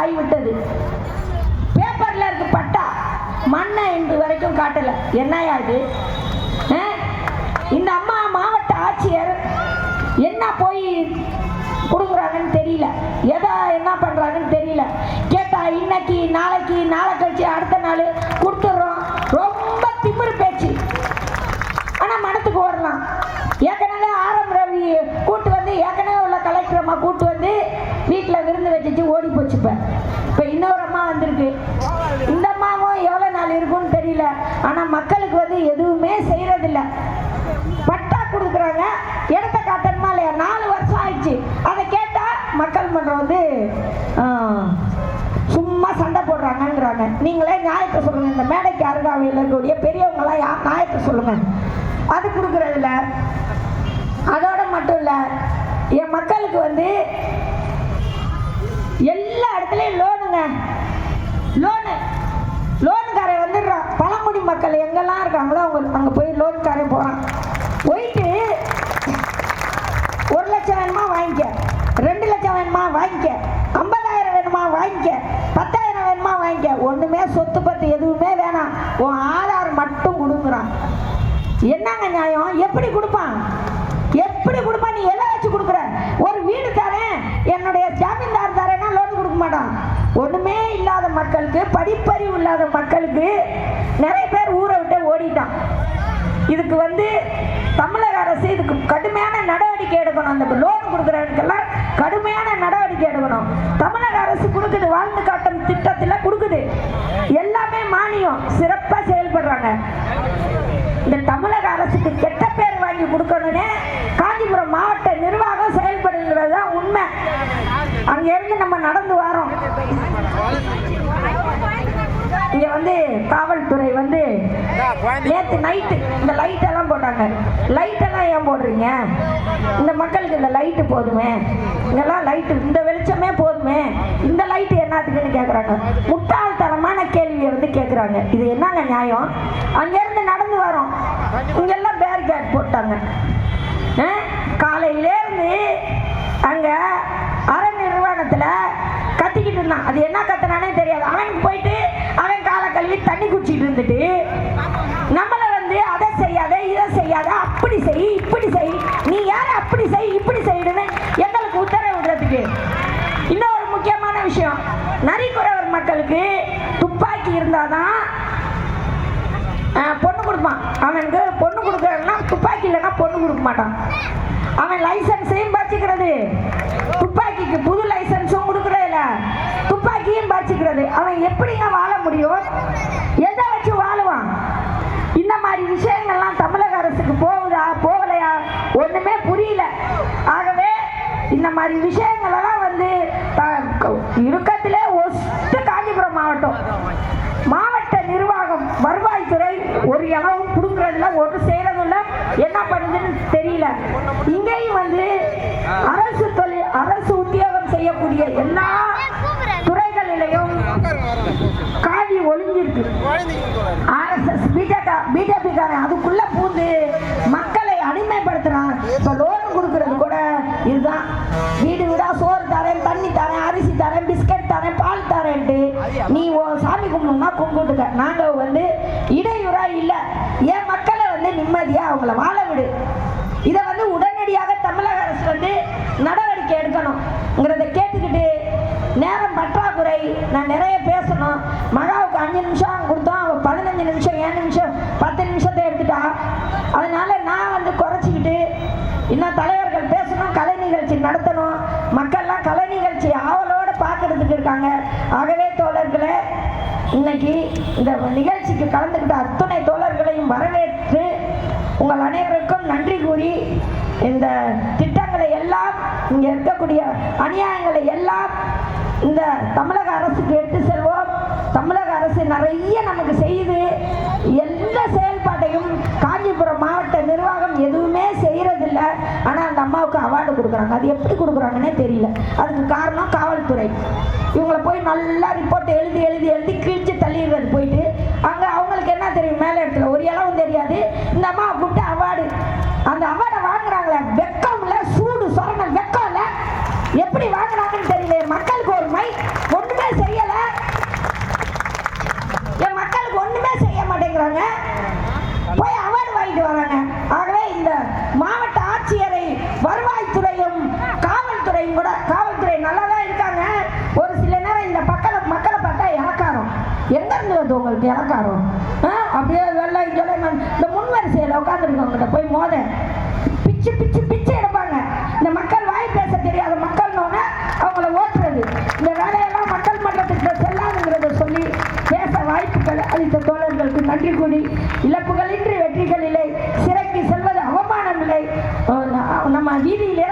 ஆகிவிட்டது. பேப்பர்ல இருக்கு பட்டா, மண்ணை இன்று வரைக்கும் காட்டல. என்னையா இது? இந்த அம்மா மாவட்ட ஆட்சியர் என்ன போய் கொடுக்குறாங்கன்னு தெரியல, எதா என்ன பண்றாங்கன்னு தெரியல. கேட்டா இன்னைக்கு நாளைக்கு நாளை கழிச்சு அடுத்த நாள் கொடுத்துட்றோம். ரொம்ப திமிரு பேச்சு. ஆனா மனத்துக்கு ஓடலாம். ஏற்கனவே ஆரம் ரவி கூட்டு வந்து ஏற்கனவே உள்ள கலெக்டர் அம்மா கூட்டு வந்து வீட்டில் விருந்து வச்சுட்டு ஓடி போச்சுப்பேன். இப்போ இன்னொரு அம்மா வந்திருக்கு. இந்த அம்மாவும் எவ்வளோ நாள் இருக்கும்னு தெரியல. ஆனால் மக்களுக்கு வந்து எதுவுமே செய்யறதில்ல. பட்டா கொடுக்குறாங்க, இடத்த காட்டணுமா இல்லையா? 4 வருஷம் ஆயிடுச்சு. அதை கேட்டால் மக்கள் மன்றம் வந்து சும்மா சண்டை போடுறாங்கன்றாங்க. நீங்களே நியாயத்தை சொல்லுங்க. இந்த மேடைக்கு அருகாமையில் இருக்கக்கூடிய பெரியவங்களாம் யார் நியாயத்தை சொல்லுங்க. அது கொடுக்குறதில்ல. அதோட மட்டும் இல்லை, என் மக்களுக்கு வந்து எல்லா இடத்துலையும் லோனுங்க. லோனுக்காரன் வந்துடுறான். பழங்குடி மக்கள் எங்கெல்லாம் இருக்காங்களோ அவங்க அங்கே போய் லோனுக்காரன் போகிறான். போயிட்டு 1 லட்சம் வேணுமா வாங்கிக்க, 2 லட்சம் வேணுமா வாங்கிக்க, 50,000 வேணுமா வாங்கிக்க, 10,000 வேணுமா வாங்கிக்க. ஒன்றுமே சொத்து பத்து எதுவுமே வேணாம், உன் ஆதார் மட்டும் கொடுக்குறான். என்னங்க நியாயம்? எப்படி கொடுப்பான்? நீ எதை வச்சு கொடுக்குற? ஒரு வீடு தரேன், என்னுடைய ஜாமீன்தார் தரேன்னா லோன் கொடுக்க மாட்டான். ஒண்ணுமே இல்லாத மக்களுக்கு, படிப்பறிவு இல்லாத மக்களுக்கு நிறைய பேர் ஊரை விட்டு ஓடிட்டான். இதுக்கு வந்து தமிழக அரசு இதுக்கு கடுமையான நடவடிக்கை எடுக்கணும். அந்த லோன் கொடுக்குறவங்களுக்கெல்லாம் கடுமையான நடவடிக்கை எடுக்கணும். தமிழக அரசு கொடுக்குது, வாழ்ந்து காட்டும் திட்டத்தில் கொடுக்குது, எல்லாமே மானியம், சிறப்பாக செயல்படுறாங்க. இந்த தமிழக அரசுக்கு கெட்ட பேர் வாங்கி கொடுக்கணும்னு காஞ்சிபுரம் மாவட்ட நிர்வாகம் செயல்படுகிறது தான் உண்மை. அங்கிருந்து நம்ம நடந்து வரோம். இங்க வந்து காவல்துறை வந்து நேற்று நைட்டு இந்த லைட்டெல்லாம் போட்டாங்க. லைட்டெல்லாம் ஏன் போடுறீங்க? இந்த மக்களுக்கு இந்த லைட்டு போதுமே, இதெல்லாம் லைட்டு, இந்த வெளிச்சமே போதுமே, இந்த லைட்டு என்னத்துக்குன்னு கேட்குறாங்க. முட்டாள்தனமான கேள்வியை வந்து கேட்குறாங்க. இது என்னங்க நியாயம்? அங்கேருந்து நடந்து வரோம், இங்கெல்லாம் பேரிகேட் போட்டாங்க. காலையிலேருந்து அங்கே அரண் நிறுவனத்தில் கத்திக்கிட்டு இருந்தான். அது என்ன கத்தினானே தெரியாது. அவனுக்கு போயிட்டு அவன் காலை கழுவி தண்ணி குடிச்சிட்டு இருந்துட்டு நம்மளை வந்து அதை செய்யாத, இதை செய்யாத, அப்படி செய், இப்படி செய், நீ யாரை அப்படி செய் இப்படி செய்யணும்னு எங்களுக்கு உத்தரவு விடுறதுக்கு. இன்னொரு முக்கியமான விஷயம், நரிக்குறவர் மக்களுக்கு துப்பாக்கி இருந்தாதான் பொண்ணு கொடுப்பான். அவனுக்கு பொண்ணு கொடுக்கறதுனா துப்பாக்கி இல்லைன்னா பொண்ணு கொடுக்க மாட்டான். அவன் லைசன்ஸையும் பறிச்சுக்கிறது, துப்பாக்கிக்கு புது லைசன்ஸும் கொடுக்கறதில்ல, துப்பாக்கியும் பறிச்சுக்கிறது. அவன் எப்படிங்க வாழ முடியும்? எதை வச்சு வாழுவான்? இந்த மாதிரி விஷயங்கள்லாம் தமிழக அரசுக்கு போகுதா போகலையா ஒண்ணுமே புரியல. ஆகவே இந்த மாதிரி விஷயங்களெல்லாம் வந்து இருக்கத்திலே ஒஸ்ட் காஞ்சிபுரம் மாவட்ட நிர்வாகம், வருவாய்த்துறை ஒரு இளவும் கொடுக்கறதுல ஒரு செய்யறதும் இல்லை, என்ன பண்ணுதுன்னு தெரியல. இங்கேயும் வந்து அரசு உத்தியோகம் செய்யக்கூடிய எல்லா துறைகளிலையும் காவி ஒளிஞ்சிருக்கு. RSS பிஜேபிக்காரன் அதுக்குள்ள பூந்து மக்களை அடிமைப்படுத்துறான். இப்ப லோன் கொடுக்கறது கூட இதுதான். வீடு வீடா சோறு தரேன், தண்ணி தரேன், அரிசி தரேன், பிஸ்கட் தரேன், பால் தரேன்ட்டு நீ சாமி கும்பிடணும்னா கும்பிட்டுக்க, நாங்க வந்து இடையூறா இல்லை, என் மக்களை வந்து நிம்மதியா அவங்கள வாழ விடு. இதை வந்து உடனடியாக தமிழக அரசு வந்து நடவடிக்கை எடுக்கணும்ங்கிறத கேட்டுக்கிட்டு, நேரம் பற்றாக்குறை, நான் நிறைய பேசணும். மகாவுக்கு 5 நிமிஷம் கொடுத்தோம், அவன் 15 நிமிஷம், 7 நிமிஷம், 10 நிமிஷத்தை எடுத்துட்டா. அதனால நான் வந்து குறைச்சிக்கிட்டு இன்னும் தலைவர்கள் பேசணும், கலை நிகழ்ச்சி நடத்தணும், மக்கள்லாம் கலை நிகழ்ச்சி ஆவலோடு பார்க்கறதுக்கு இருக்காங்க. ஆகவே தோழர்களே, இன்னைக்கு இந்த நிகழ்ச்சிக்கு கலந்துக்கிட்ட அத்துணை தோழர்களையும் வரவேற்று உங்கள் அனைவருக்கும் நன்றி கூறி, இந்த திட்டங்களை எல்லாம், இங்கே இருக்கக்கூடிய அநியாயங்களை எல்லாம் இந்த தமிழக அரசுக்கு எடுத்து செல்வோம். தமிழக அரசு நிறைய நமக்கு செய்து, எந்த செயல்பாட்டையும் காஞ்சிபுரம் மாவட்ட நிர்வாகம் எதுவுமே செய்யறதில்லை. ஆனால் அந்த அம்மாவுக்கு அவார்டு கொடுக்குறாங்க. அது எப்படி கொடுக்குறாங்கன்னே தெரியல. அதுக்கு காரணம் காவல்துறை. இவங்களை போய் நல்லா ரிப்போர்ட் எழுதி எழுதி எழுதி கிழிச்சு தள்ளிடுறது. போயிட்டு அங்கே அவங்களுக்கு என்ன தெரியும்? மேலே இடத்துல ஒரு இளவும் தெரியாது. இந்த அம்மாவை கூப்பிட்டு அவார்டு, அந்த அவார்டை வாங்குறாங்களே, வெக்கம் இல்லை, சூடு சொரணம், வெக்கம் இல்லை, எப்படி வாங்குறாங்கன்னு தெரியல. மக்களுக்கு ஒரு மை ஒன்றுமே காவல்துறையும் கூட காவல்துறை நல்லா தான் இருக்காங்க. ஒரு சில நேரம் இந்த மக்களை பார்த்தா இலக்காரம். எங்க இருந்து வந்து உங்களுக்கு இலக்காரம்? அப்படியே வெள்ளை ஜொலைமன் இந்த முன்வரிசையில் உட்காந்துருக்கவங்கிட்ட போய் மோத பிச்சு பிச்சு பிச்சு எடுப்பாங்க. இந்த மக்கள் வாய் பேச தெரியாத மக்கள்னோன்னு அவங்கள ஓட்டுறது. இந்த வேலையெல்லாம் மக்கள் மன்றத்துக்கு செல்லாதுங்கிறத சொல்லி பேச வாய்ப்புகள் அளித்த தோழர்களுக்கு நன்றி கூறி, இழப்புகளின்றி வெற்றிகள் இல்லை, சிறைக்கு செல்வது அவமானம் இல்லை, நம்ம வீதியிலே